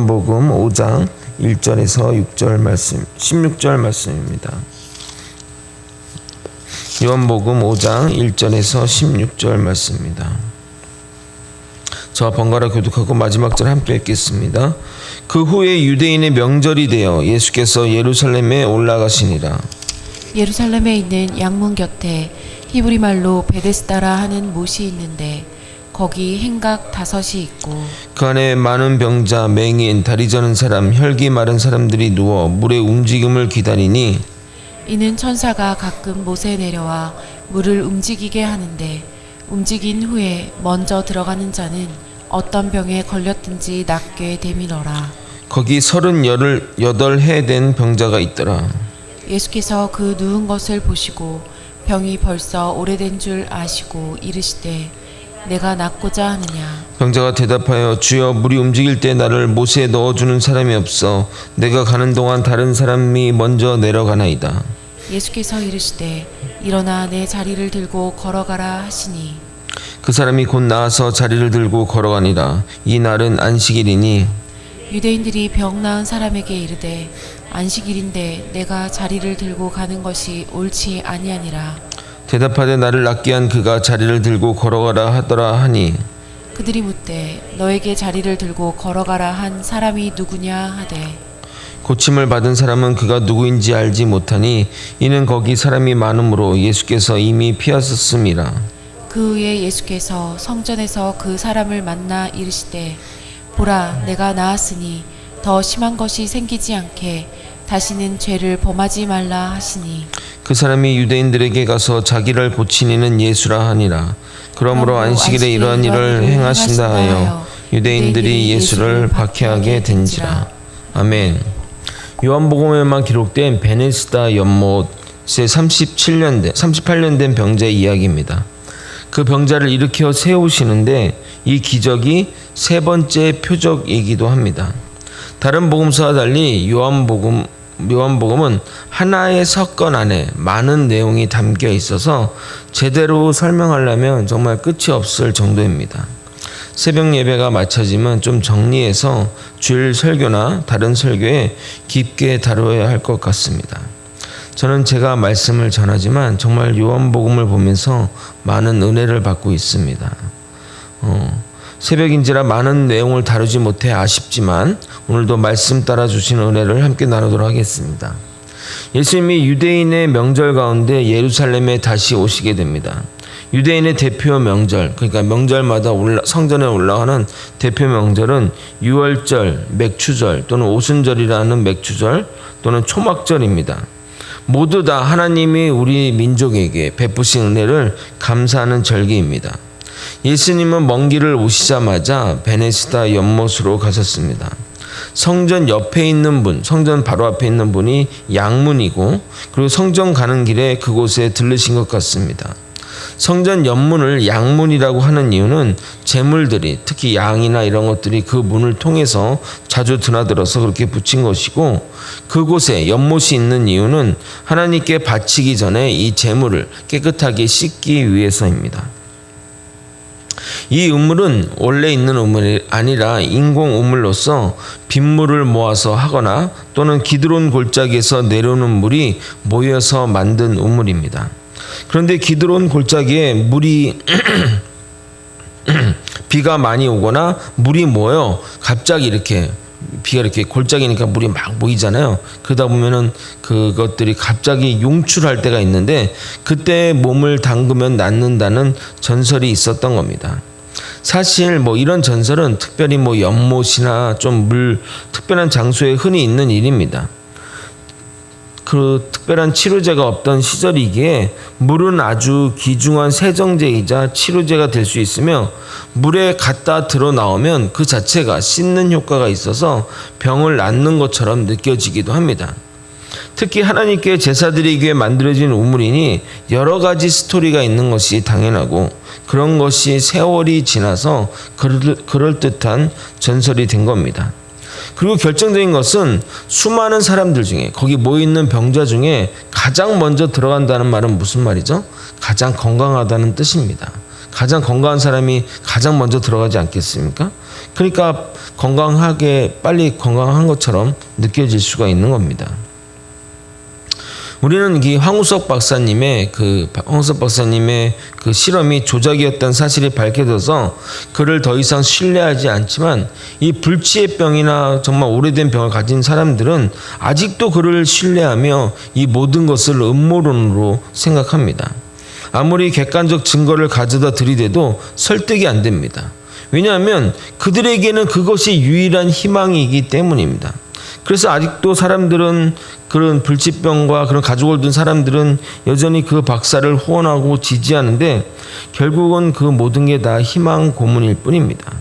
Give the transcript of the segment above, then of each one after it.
요한복음 5장 1절에서 6절 말씀, 16절 말씀입니다. 요한복음 5장 1절에서 16절 말씀입니다. 저와 번갈아 교독하고 마지막 절 함께 읽겠습니다. 그 후에 유대인의 명절이 되어 예수께서 예루살렘에 올라가시니라. 예루살렘에 있는 양문 곁에 히브리 말로 베데스다라 하는 못이 있는데 거기 행각 5이 있고 그 안에 많은 병자, 맹인, 다리 저는 사람, 혈기 마른 사람들이 누워 물의 움직임을 기다리니 이는 천사가 가끔 못에 내려와 물을 움직이게 하는데 움직인 후에 먼저 들어가는 자는 어떤 병에 걸렸든지 낫게 되미너라. 거기 38해 된 병자가 있더라. 예수께서 그 누운 것을 보시고 병이 벌써 오래된 줄 아시고 이르시되 내가 낫고자 하느냐. 병자가 대답하여 주여, 물이 움직일 때 나를 못에 넣어주는 사람이 없어 내가 가는 동안 다른 사람이 먼저 내려가나이다. 예수께서 이르시되 일어나 내 자리를 들고 걸어가라 하시니 그 사람이 곧 나와서 자리를 들고 걸어가니라. 이 날은 안식일이니 유대인들이 병 나은 사람에게 이르되 안식일인데 내가 자리를 들고 가는 것이 옳지 아니하니라. 대답하되 나를 낫게 한 그가 자리를 들고 걸어가라 하더라 하니 그들이 묻되 너에게 자리를 들고 걸어가라 한 사람이 누구냐 하되 고침을 받은 사람은 그가 누구인지 알지 못하니 이는 거기 사람이 많으므로 예수께서 이미 피하셨음이라. 그 후에 예수께서 성전에서 그 사람을 만나 이르시되 보라, 내가 나았으니 더 심한 것이 생기지 않게 다시는 죄를 범하지 말라 하시니 그 사람이 유대인들에게 가서 자기를 고치니는 예수라 하니라. 그러므로 안식일에 이러한 일을 행하신다 하여 유대인들이 예수를 박해하게 된지라. 아멘. 요한복음에만 기록된 베데스다 연못에 38년 된 병자의 이야기입니다. 그 병자를 일으켜 세우시는데 이 기적이 세 번째 표적이기도 합니다. 다른 복음서와 달리 요한복음은 하나의 사건 안에 많은 내용이 담겨 있어서 제대로 설명하려면 정말 끝이 없을 정도입니다. 새벽 예배가 마쳐지면 좀 정리해서 주일 설교나 다른 설교에 깊게 다루어야 할 것 같습니다. 저는 제가 말씀을 전하지만 정말 요한복음을 보면서 많은 은혜를 받고 있습니다. 새벽인지라 많은 내용을 다루지 못해 아쉽지만 오늘도 말씀 따라 주신 은혜를 함께 나누도록 하겠습니다. 예수님이 유대인의 명절 가운데 예루살렘에 다시 오시게 됩니다. 유대인의 대표 명절, 그러니까 명절마다 성전에 올라가는 대표 명절은 유월절, 맥추절 또는 오순절이라는 맥추절 또는 초막절입니다. 모두 다 하나님이 우리 민족에게 베푸신 은혜를 감사하는 절기입니다. 예수님은 먼 길을 오시자마자 베데스다 연못으로 가셨습니다. 성전 옆에 있는 분, 성전 바로 앞에 있는 분이 양문이고 그리고 성전 가는 길에 그곳에 들르신 것 같습니다. 성전 옆문을 양문이라고 하는 이유는 제물들이, 특히 양이나 이런 것들이 그 문을 통해서 자주 드나들어서 그렇게 붙인 것이고, 그곳에 연못이 있는 이유는 하나님께 바치기 전에 이 제물을 깨끗하게 씻기 위해서입니다. 이 우물은 원래 있는 우물이 아니라 인공 우물로서 빗물을 모아서 하거나 또는 기드론 골짜기에서 내려오는 물이 모여서 만든 우물입니다. 그런데 기드론 골짜기에 물이 비가 많이 오거나 물이 모여 갑자기 이렇게 비가 이렇게 골짜기니까 물이 막 모이잖아요. 그러다 보면은 그것들이 갑자기 용출할 때가 있는데 그때 몸을 담그면 낫는다는 전설이 있었던 겁니다. 사실 이런 전설은 특별히 연못이나 좀 특별한 장소에 흔히 있는 일입니다. 그 특별한 치료제가 없던 시절이기에 물은 아주 귀중한 세정제이자 치료제가 될 수 있으며 물에 갖다 들어 나오면 그 자체가 씻는 효과가 있어서 병을 낫는 것처럼 느껴지기도 합니다. 특히 하나님께 제사 드리기 위해 만들어진 우물이니 여러 가지 스토리가 있는 것이 당연하고 그런 것이 세월이 지나서 그럴듯한 전설이 된 겁니다. 그리고 결정적인 것은 수많은 사람들 중에 거기 모여있는 병자 중에 가장 먼저 들어간다는 말은 무슨 말이죠? 가장 건강하다는 뜻입니다. 가장 건강한 사람이 가장 먼저 들어가지 않겠습니까? 그러니까 빨리 건강한 것처럼 느껴질 수가 있는 겁니다. 우리는 이 황우석 박사님의 그 실험이 조작이었다는 사실이 밝혀져서 그를 더 이상 신뢰하지 않지만, 이 불치의병이나 정말 오래된 병을 가진 사람들은 아직도 그를 신뢰하며 이 모든 것을 음모론으로 생각합니다. 아무리 객관적 증거를 가져다 들이대도 설득이 안 됩니다. 왜냐하면 그들에게는 그것이 유일한 희망이기 때문입니다. 그래서 아직도 사람들은, 그런 불치병과 그런 가족을 둔 사람들은 여전히 그 박사를 후원하고 지지하는데, 결국은 그 모든 게 다 희망 고문일 뿐입니다.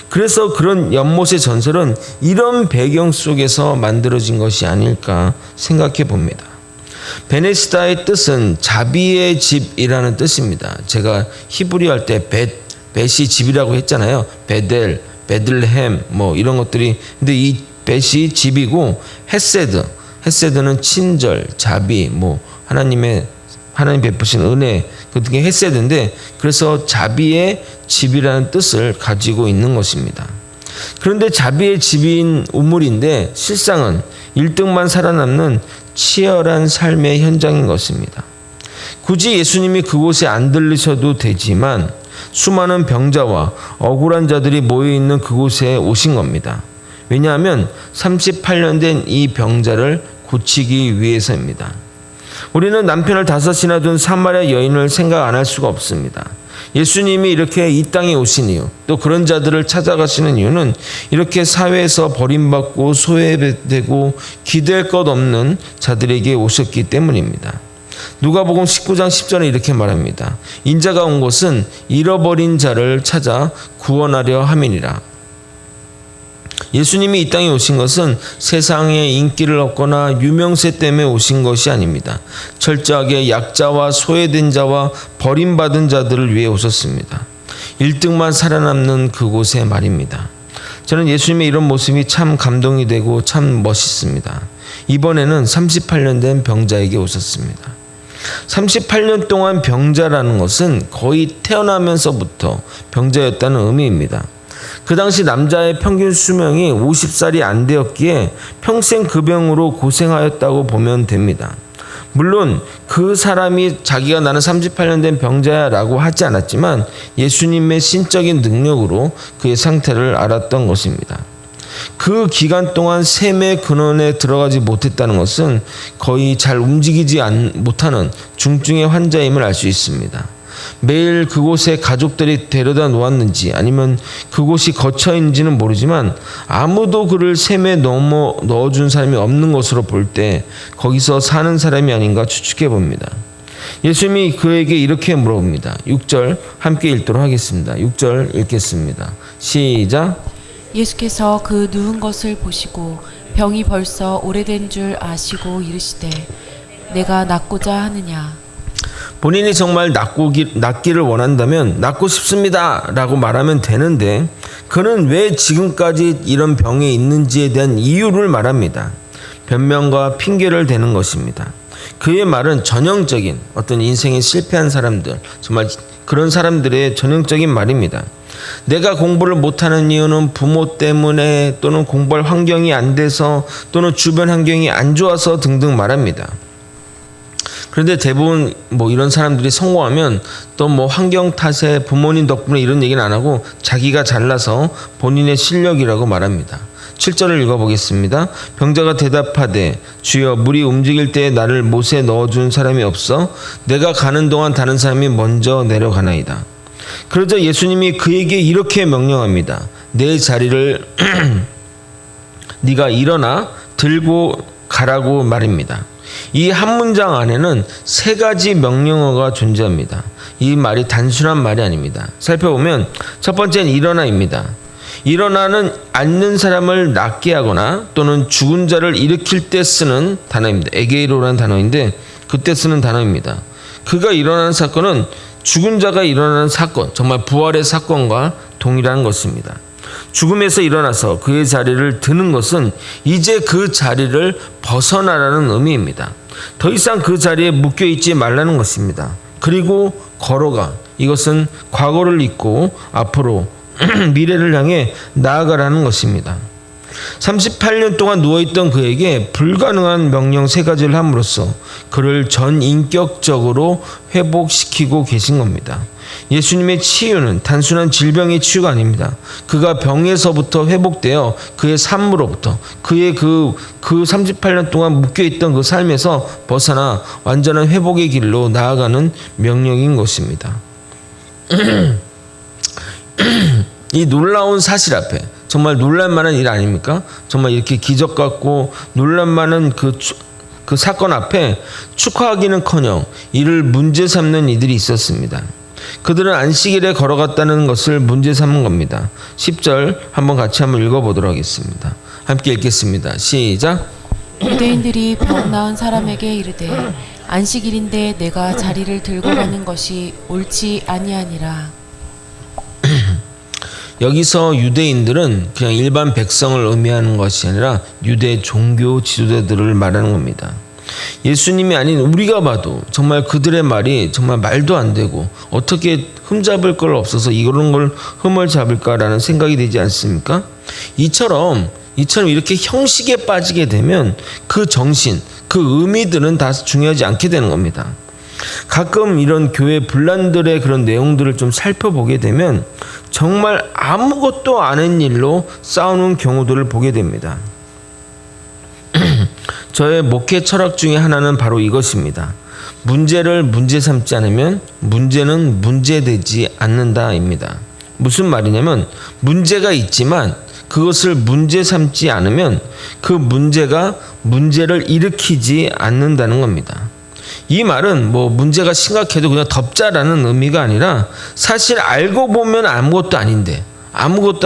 그래서 그런 연못의 전설은 이런 배경 속에서 만들어진 것이 아닐까 생각해 봅니다. 베네스다의 뜻은 자비의 집이라는 뜻입니다. 제가 히브리어 할 때 벳이 집이라고 했잖아요. 베델, 베들레헴 뭐 이런 것들이. 근데 이 벳이 집이고, 헤세드는 친절, 자비, 뭐 하나님 베푸신 은혜, 그게 헤세드인데, 그래서 자비의 집이라는 뜻을 가지고 있는 것입니다. 그런데 자비의 집인 우물인데 실상은 1등만 살아남는 치열한 삶의 현장인 것입니다. 굳이 예수님이 그곳에 안 들르셔도 되지만 수많은 병자와 억울한 자들이 모여있는 그곳에 오신 겁니다. 왜냐하면 38년 된 이 병자를 고치기 위해서입니다. 우리는 남편을 5이나 둔 사마리아 여인을 생각 안 할 수가 없습니다. 예수님이 이렇게 이 땅에 오신 이유, 또 그런 자들을 찾아가시는 이유는 이렇게 사회에서 버림받고 소외되고 기댈 것 없는 자들에게 오셨기 때문입니다. 누가복음 19장 10절에 이렇게 말합니다. 인자가 온 것은 잃어버린 자를 찾아 구원하려 함이니라. 예수님이 이 땅에 오신 것은 세상에 인기를 얻거나 유명세 때문에 오신 것이 아닙니다. 철저하게 약자와 소외된 자와 버림받은 자들을 위해 오셨습니다. 1등만 살아남는 그곳에 말입니다. 저는 예수님의 이런 모습이 참 감동이 되고 참 멋있습니다. 이번에는 38년 된 병자에게 오셨습니다. 38년 동안 병자라는 것은 거의 태어나면서부터 병자였다는 의미입니다. 그 당시 남자의 평균 수명이 50살이 안 되었기에 평생 그 병으로 고생하였다고 보면 됩니다. 물론 그 사람이 자기가 나는 38년 된 병자야 라고 하지 않았지만 예수님의 신적인 능력으로 그의 상태를 알았던 것입니다. 그 기간 동안 샘의 근원에 들어가지 못했다는 것은 거의 잘 움직이지 못하는 중증의 환자임을 알 수 있습니다. 매일 그곳에 가족들이 데려다 놓았는지 아니면 그곳이 거처인지는 모르지만 아무도 그를 샘에 넣어준 사람이 없는 것으로 볼 때 거기서 사는 사람이 아닌가 추측해 봅니다. 예수님이 그에게 이렇게 물어봅니다. 6절 함께 읽도록 하겠습니다. 6절 읽겠습니다. 시작. 예수께서 그 누운 것을 보시고 병이 벌써 오래된 줄 아시고 이르시되 내가 낫고자 하느냐. 본인이 정말 낫기를 원한다면 낫고 싶습니다 라고 말하면 되는데, 그는 왜 지금까지 이런 병에 있는지에 대한 이유를 말합니다. 변명과 핑계를 대는 것입니다. 그의 말은 전형적인 어떤 인생에 실패한 사람들, 정말 그런 사람들의 전형적인 말입니다. 내가 공부를 못하는 이유는 부모 때문에, 또는 공부할 환경이 안 돼서, 또는 주변 환경이 안 좋아서 등등 말합니다. 그런데 대부분 이런 사람들이 성공하면 또 환경 탓에 부모님 덕분에 이런 얘기는 안 하고 자기가 잘나서 본인의 실력이라고 말합니다. 7절을 읽어보겠습니다. 병자가 대답하되 주여 물이 움직일 때에 나를 못에 넣어준 사람이 없어 내가 가는 동안 다른 사람이 먼저 내려가나이다. 그러자 예수님이 그에게 이렇게 명령합니다. 내 자리를 네가 일어나 들고 가라고 말입니다. 이 한 문장 안에는 3가지 명령어가 존재합니다. 이 말이 단순한 말이 아닙니다. 살펴보면 첫 번째는 일어나입니다. 일어나는 앉는 사람을 낫게 하거나 또는 죽은 자를 일으킬 때 쓰는 단어입니다. 에게이로라는 단어인데 그때 쓰는 단어입니다. 그가 일어나는 사건은 죽은 자가 일어나는 사건, 정말 부활의 사건과 동일한 것입니다. 죽음에서 일어나서 그의 자리를 드는 것은 이제 그 자리를 벗어나라는 의미입니다. 더 이상 그 자리에 묶여있지 말라는 것입니다. 그리고 걸어가. 이것은 과거를 잊고 앞으로 미래를 향해 나아가라는 것입니다. 38년 동안 누워있던 그에게 불가능한 명령 3가지를 함으로써 그를 전인격적으로 회복시키고 계신 겁니다. 예수님의 치유는 단순한 질병의 치유가 아닙니다. 그가 병에서부터 회복되어 그의 삶으로부터 그의 그 38년 동안 묶여있던 그 삶에서 벗어나 완전한 회복의 길로 나아가는 명령인 것입니다. 이 놀라운 사실 앞에 정말 놀랄만한 일 아닙니까? 정말 이렇게 기적 같고 놀랄만한 그 사건 앞에 축하하기는커녕 이를 문제 삼는 이들이 있었습니다. 그들은 안식일에 걸어갔다는 것을 문제 삼은 겁니다. 10절 한번 같이 한번 읽어보도록 하겠습니다. 함께 읽겠습니다. 시작. 유대인들이 병 나은 사람에게 이르되 안식일인데 내가 자리를 들고 가는 것이 옳지 아니하니라. 여기서 유대인들은 그냥 일반 백성을 의미하는 것이 아니라 유대 종교 지도자들을 말하는 겁니다. 예수님이 아닌 우리가 봐도 정말 그들의 말이 정말 말도 안 되고 어떻게 흠잡을 걸 없어서 이런 걸 흠을 잡을까라는 생각이 되지 않습니까? 이처럼 이렇게 형식에 빠지게 되면 그 정신, 그 의미들은 다 중요하지 않게 되는 겁니다. 가끔 이런 교회 분란들의 그런 내용들을 좀 살펴보게 되면 정말 아무것도 아닌 일로 싸우는 경우들을 보게 됩니다. 저의 목회 철학 중에 하나는 바로 이것입니다. 문제를 문제 삼지 않으면 문제는 문제되지 않는다입니다. 무슨 말이냐면 문제가 있지만 그것을 문제 삼지 않으면 그 문제가 문제를 일으키지 않는다는 겁니다. 이 말은 뭐 문제가 심각해도 그냥 덮자라는 의미가 아니라 사실 알고 보면 아무것도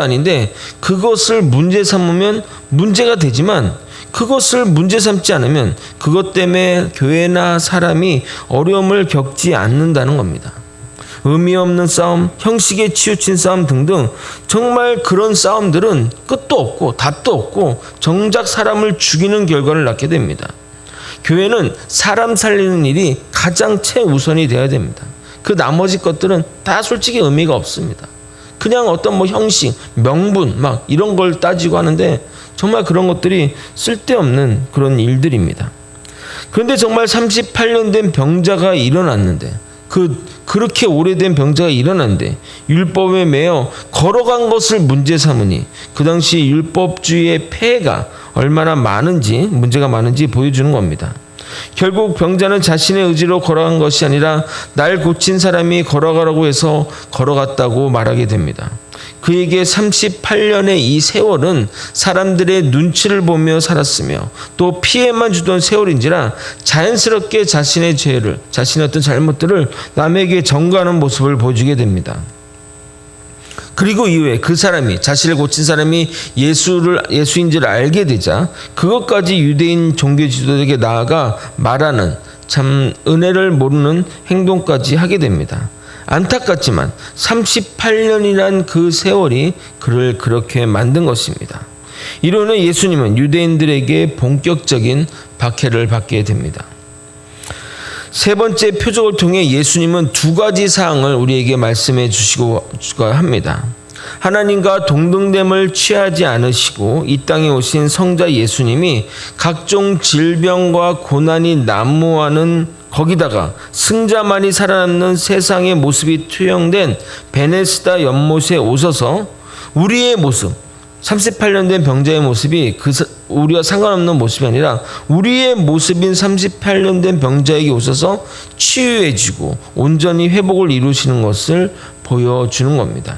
아닌데 그것을 문제 삼으면 문제가 되지만 그것을 문제 삼지 않으면 그것 때문에 교회나 사람이 어려움을 겪지 않는다는 겁니다. 의미 없는 싸움, 형식에 치우친 싸움 등등 정말 그런 싸움들은 끝도 없고 답도 없고 정작 사람을 죽이는 결과를 낳게 됩니다. 교회는 사람 살리는 일이 가장 최우선이 되어야 됩니다. 그 나머지 것들은 다 솔직히 의미가 없습니다. 그냥 어떤 뭐 형식, 명분 막 이런 걸 따지고 하는데 정말 그런 것들이 쓸데없는 그런 일들입니다. 그런데 정말 38년 된 병자가 일어났는데 그렇게 오래된 병자가 일어났는데 율법에 매여 걸어간 것을 문제 삼으니 그 당시 율법주의의 폐해가 얼마나 문제가 많은지 보여주는 겁니다. 결국 병자는 자신의 의지로 걸어간 것이 아니라 날 고친 사람이 걸어가라고 해서 걸어갔다고 말하게 됩니다. 그에게 38년의 이 세월은 사람들의 눈치를 보며 살았으며 또 피해만 주던 세월인지라 자연스럽게 자신의 죄를, 자신의 어떤 잘못들을 남에게 전가하는 모습을 보여주게 됩니다. 그리고 이후에 그 사람이, 자신을 고친 사람이 예수인지를 알게 되자 그것까지 유대인 종교 지도자에게 나아가 말하는 참 은혜를 모르는 행동까지 하게 됩니다. 안타깝지만 38년이란 그 세월이 그를 그렇게 만든 것입니다. 이로는 예수님은 유대인들에게 본격적인 박해를 받게 됩니다. 세 번째 표적을 통해 예수님은 2가지 사항을 우리에게 말씀해 주시고 합니다. 하나님과 동등됨을 취하지 않으시고 이 땅에 오신 성자 예수님이 각종 질병과 고난이 난무하는 거기다가 승자만이 살아남는 세상의 모습이 투영된 베네스다 연못에 오셔서 우리의 모습, 38년 된 병자의 모습이 우리와 상관없는 모습이 아니라 우리의 모습인 38년 된 병자에게 오셔서 치유해주고 온전히 회복을 이루시는 것을 보여주는 겁니다.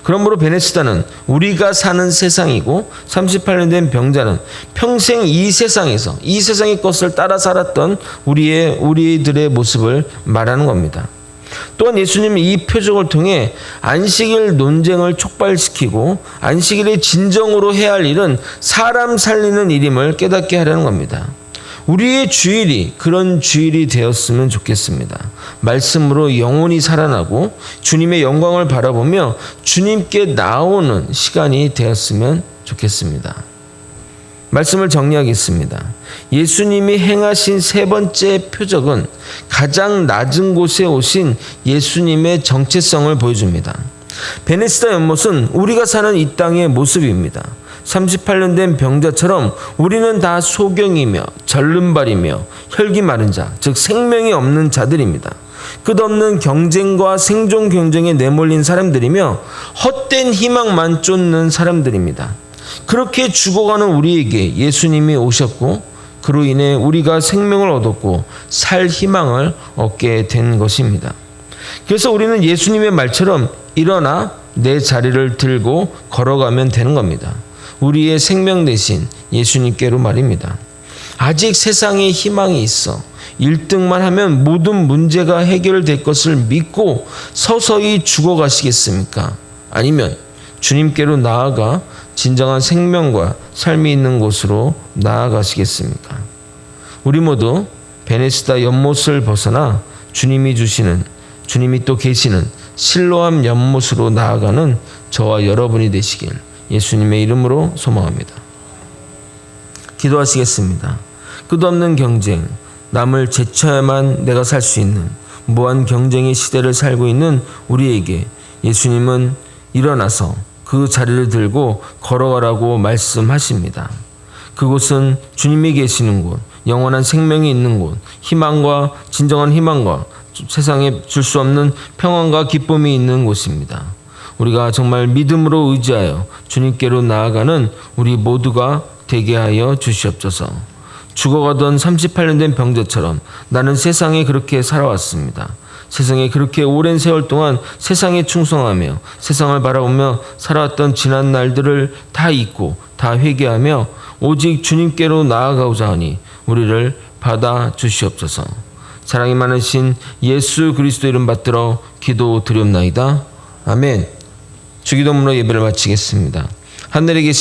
그러므로 베네스다는 우리가 사는 세상이고 38년 된 병자는 평생 이 세상의 것을 따라 살았던 우리들의 모습을 말하는 겁니다. 또한 예수님은 이 표적을 통해 안식일 논쟁을 촉발시키고 안식일의 진정으로 해야 할 일은 사람 살리는 일임을 깨닫게 하려는 겁니다. 우리의 주일이 그런 주일이 되었으면 좋겠습니다. 말씀으로 영혼이 살아나고 주님의 영광을 바라보며 주님께 나오는 시간이 되었으면 좋겠습니다. 말씀을 정리하겠습니다. 예수님이 행하신 세 번째 표적은 가장 낮은 곳에 오신 예수님의 정체성을 보여줍니다. 베네스다 연못은 우리가 사는 이 땅의 모습입니다. 38년 된 병자처럼 우리는 다 소경이며 절름발이며 혈기 마른 자, 즉 생명이 없는 자들입니다. 끝없는 경쟁과 생존 경쟁에 내몰린 사람들이며 헛된 희망만 쫓는 사람들입니다. 그렇게 죽어가는 우리에게 예수님이 오셨고 그로 인해 우리가 생명을 얻었고 살 희망을 얻게 된 것입니다. 그래서 우리는 예수님의 말처럼 일어나 내 자리를 들고 걸어가면 되는 겁니다. 우리의 생명 대신 예수님께로 말입니다. 아직 세상에 희망이 있어 1등만 하면 모든 문제가 해결될 것을 믿고 서서히 죽어가시겠습니까? 아니면 주님께로 나아가 진정한 생명과 삶이 있는 곳으로 나아가시겠습니까? 우리 모두 베네스다 연못을 벗어나 주님이 또 계시는 실로암 연못으로 나아가는 저와 여러분이 되시길 예수님의 이름으로 소망합니다. 기도하시겠습니다. 끝없는 경쟁, 남을 제쳐야만 내가 살 수 있는 무한 경쟁의 시대를 살고 있는 우리에게 예수님은 일어나서 그 자리를 들고 걸어가라고 말씀하십니다. 그곳은 주님이 계시는 곳, 영원한 생명이 있는 곳, 희망과 진정한 희망과 세상에 줄 수 없는 평안과 기쁨이 있는 곳입니다. 우리가 정말 믿음으로 의지하여 주님께로 나아가는 우리 모두가 되게 하여 주시옵소서. 죽어가던 38년 된 병자처럼 나는 세상에 그렇게 살아왔습니다. 세상에 그렇게 오랜 세월 동안 세상에 충성하며 세상을 바라보며 살아왔던 지난 날들을 다 잊고 다 회개하며 오직 주님께로 나아가고자 하니 우리를 받아 주시옵소서. 사랑이 많으신 예수 그리스도 이름 받들어 기도 드리옵나이다. 아멘. 주기도문으로 예배를 마치겠습니다. 하늘에 계신